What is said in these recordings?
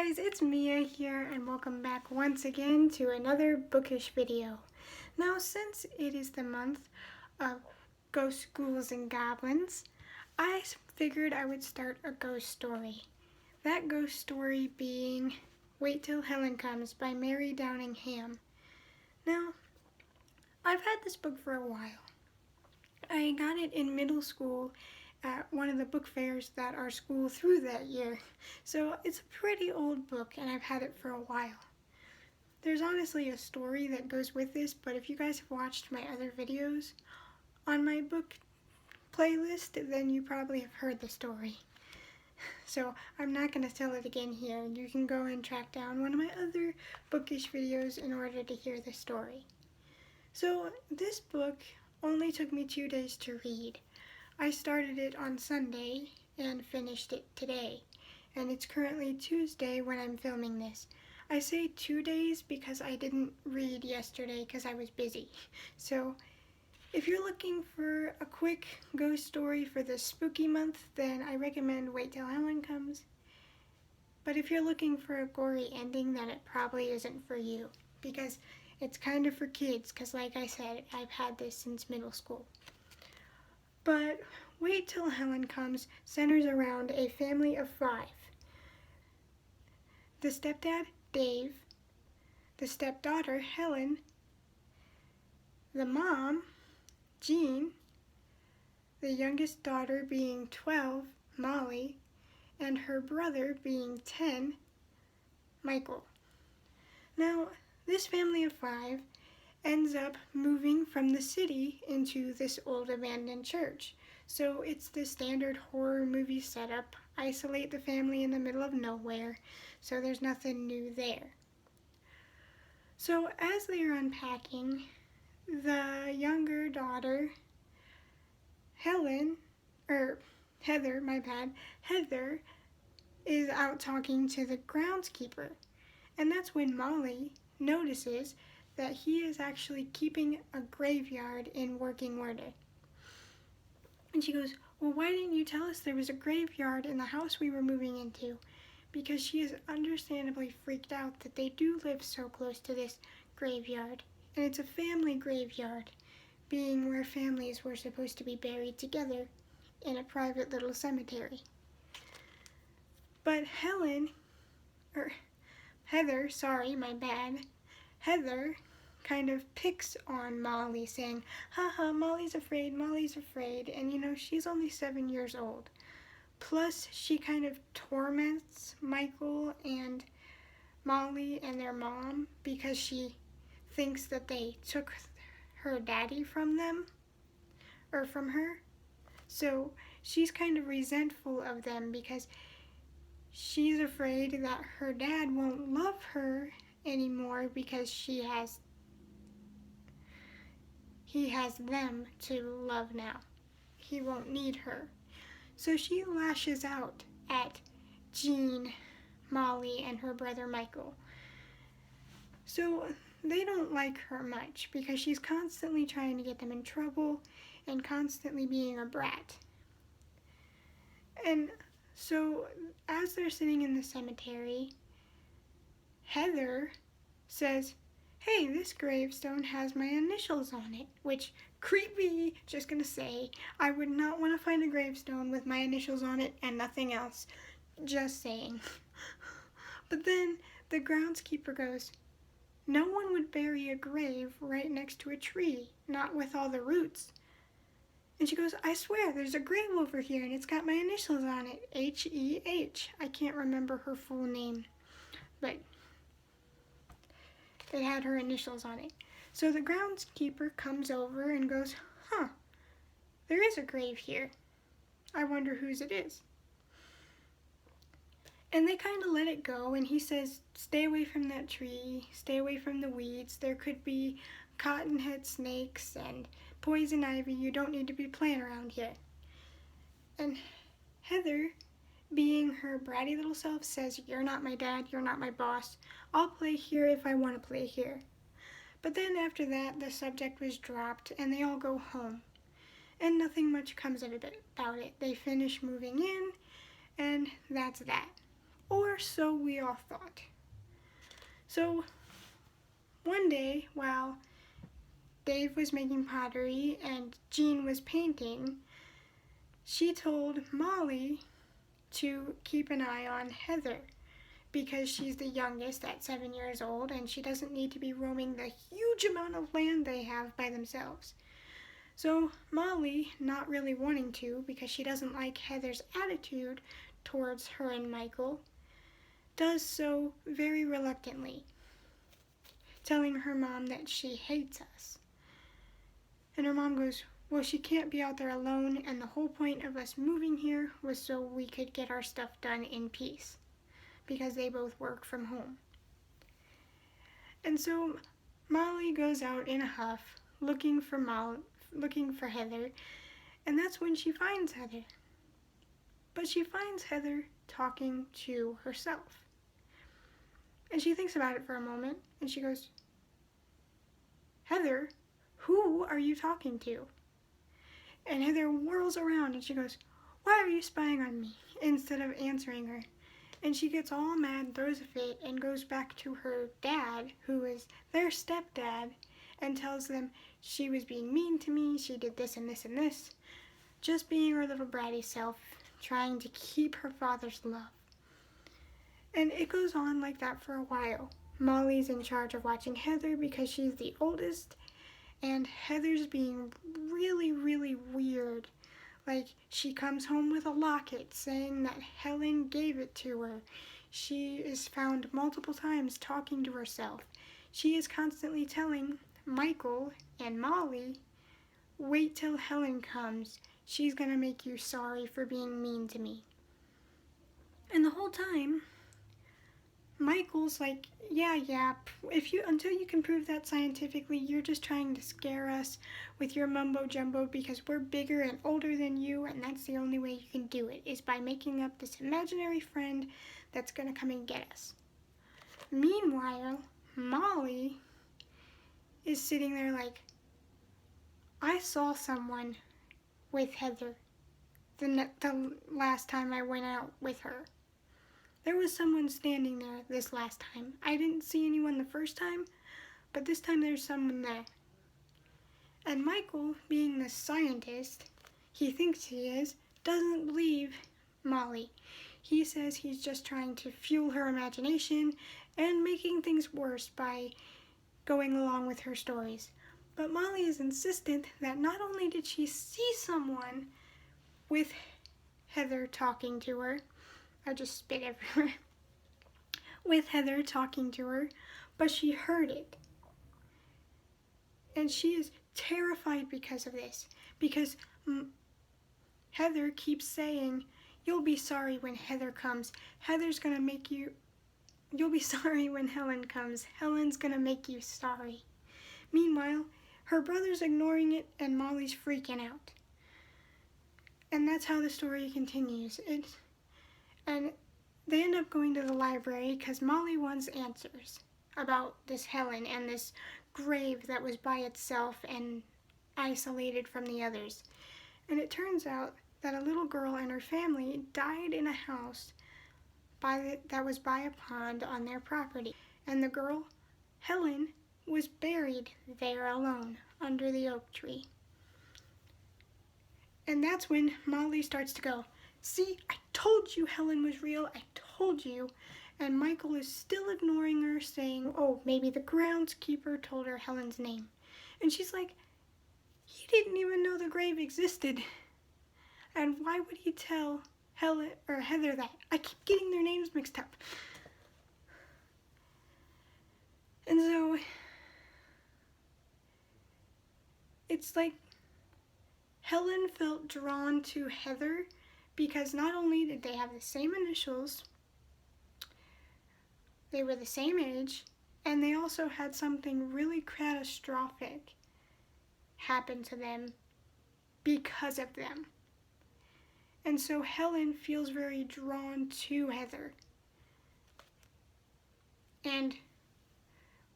guys, it's Mia here and welcome back once again to another bookish video. Now, since it is the month of ghosts, ghouls, and goblins, I figured I would start a ghost story. That ghost story being Wait Till Helen Comes by Mary Downing-Ham. Now, I've had this book for a while. I got it in middle school at one of the book fairs that our school threw that year. So it's a pretty old book and I've had it for a while. There's honestly a story that goes with this, but if you guys have watched my other videos on my book playlist, then you probably have heard the story. So I'm not going to tell it again here. You can go and track down one of my other bookish videos in order to hear the story. So this book only took me 2 days to read. I started it on Sunday and finished it today, and it's currently Tuesday when I'm filming this. I say 2 days because I didn't read yesterday because I was busy. So if you're looking for a quick ghost story for the spooky month, then I recommend Wait Till Helen Comes. But if you're looking for a gory ending, then it probably isn't for you because it's kind of for kids because, like I said, I've had this since middle school. But Wait Till Helen Comes centers around a family of 5. The stepdad, Dave, the stepdaughter, Helen, the mom, Jean, the youngest daughter being 12, Molly, and her brother being 10, Michael. Now, this family of 5 ends up moving from the city into this old abandoned church. So it's the standard horror movie setup. Isolate the family in the middle of nowhere, so there's nothing new there. So as they are unpacking, the younger daughter, Heather, is out talking to the groundskeeper. And that's when Molly notices that he is actually keeping a graveyard in working order. And she goes, well, why didn't you tell us there was a graveyard in the house we were moving into? Because she is understandably freaked out that they do live so close to this graveyard. And it's a family graveyard, being where families were supposed to be buried together in a private little cemetery. But Heather kind of picks on Molly, saying, haha, Molly's afraid, and she's only 7 years old. Plus, she kind of torments Michael and Molly and their mom because she thinks that they took her daddy from her. So she's kind of resentful of them because she's afraid that her dad won't love her anymore because he has them to love now. He won't need her. So she lashes out at Jean, Molly, and her brother Michael. So they don't like her much because she's constantly trying to get them in trouble and constantly being a brat. And so as they're sitting in the cemetery, Heather says, hey, this gravestone has my initials on it, which, creepy, just gonna say, I would not want to find a gravestone with my initials on it and nothing else, just saying. But then the groundskeeper goes, no one would bury a grave right next to a tree, not with all the roots. And she goes, I swear, there's a grave over here and it's got my initials on it, H-E-H. I can't remember her full name, but it had her initials on it. So the groundskeeper comes over and goes, there is a grave here. I wonder whose it is. And they kind of let it go, and he says, stay away from that tree, stay away from the weeds. There could be cottonhead snakes and poison ivy. You don't need to be playing around here. And Heather, being her bratty little self, says, you're not my dad, you're not my boss. I'll play here if I want to play here. But then after that, the subject was dropped and they all go home. And nothing much comes of it about it. They finish moving in and that's that. or so we all thought. So one day, while Dave was making pottery and Jean was painting, she told Molly to keep an eye on Heather because she's the youngest at 7 years old and she doesn't need to be roaming the huge amount of land they have by themselves. So Molly, not really wanting to because she doesn't like Heather's attitude towards her and Michael, does so very reluctantly, telling her mom that she hates us. And her mom goes, well, she can't be out there alone, and the whole point of us moving here was so we could get our stuff done in peace, because they both work from home. And so Molly goes out in a huff, looking for Heather, and that's when she finds Heather. But she finds Heather talking to herself. And she thinks about it for a moment, and she goes, Heather, who are you talking to? And Heather whirls around and she goes, why are you spying on me? Instead of answering her. And she gets all mad, throws a fit, and goes back to her dad, who is their stepdad, and tells them she was being mean to me, she did this and this and this, just being her little bratty self, trying to keep her father's love. And it goes on like that for a while. Molly's in charge of watching Heather because she's the oldest, and Heather's being really, really weird. Like, she comes home with a locket saying that Helen gave it to her. She is found multiple times talking to herself. She is constantly telling Michael and Molly, wait till Helen comes. She's gonna make you sorry for being mean to me. And the whole time, Michael's like, yeah, until you can prove that scientifically, you're just trying to scare us with your mumbo jumbo because we're bigger and older than you, and that's the only way you can do it, is by making up this imaginary friend that's gonna come and get us. Meanwhile, Molly is sitting there like, I saw someone with Heather the last time I went out with her. There was someone standing there this last time. I didn't see anyone the first time, but this time there's someone there. And Michael, being the scientist he thinks he is, doesn't believe Molly. He says he's just trying to fuel her imagination and making things worse by going along with her stories. But Molly is insistent that not only did she see someone with Heather talking to her, I just spit everywhere, with Heather talking to her, but she heard it. And she is terrified because of this, because Heather keeps saying, you'll be sorry when Heather comes. Heather's gonna make you, you'll be sorry when Helen comes. Helen's gonna make you sorry. Meanwhile, her brother's ignoring it and Molly's freaking out. And that's how the story continues. And they end up going to the library because Molly wants answers about this Helen and this grave that was by itself and isolated from the others. And it turns out that a little girl and her family died in a house that was by a pond on their property. And the girl, Helen, was buried there alone under the oak tree. And that's when Molly starts to go, see, I told you Helen was real, I told you. And Michael is still ignoring her, saying, oh, maybe the groundskeeper told her Helen's name. And she's like, he didn't even know the grave existed. And why would he tell Helen or Heather that? I keep getting their names mixed up. And so it's like Helen felt drawn to Heather because not only did they have the same initials, they were the same age, and they also had something really catastrophic happen to them because of them. And so Helen feels very drawn to Heather and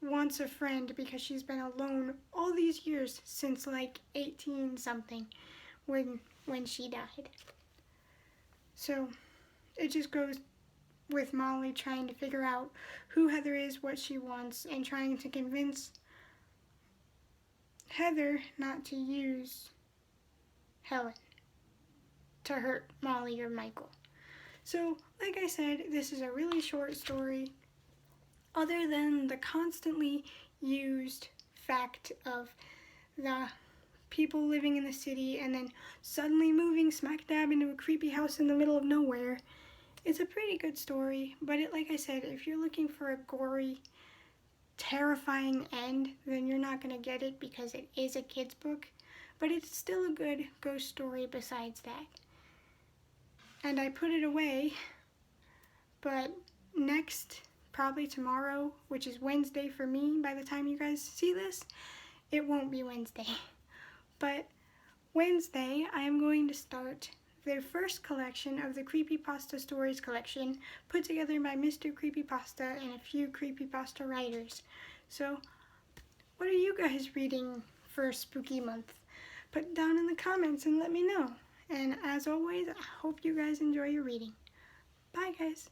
wants a friend because she's been alone all these years since like 18 something when she died. So it just goes with Molly trying to figure out who Heather is, what she wants, and trying to convince Heather not to use Helen to hurt Molly or Michael. So, like I said, this is a really short story. Other than the constantly used fact of the people living in the city and then suddenly moving smack dab into a creepy house in the middle of nowhere, it's a pretty good story. But like I said, if you're looking for a gory, terrifying end, then you're not going to get it because it is a kid's book. But it's still a good ghost story besides that. And I put it away, but next, probably tomorrow, which is Wednesday for me by the time you guys see this, it won't be Wednesday. But Wednesday, I am going to start the first collection of the Creepypasta Stories collection put together by Mr. Creepypasta and a few Creepypasta writers. So, what are you guys reading for spooky month? Put it down in the comments and let me know. And as always, I hope you guys enjoy your reading. Bye, guys.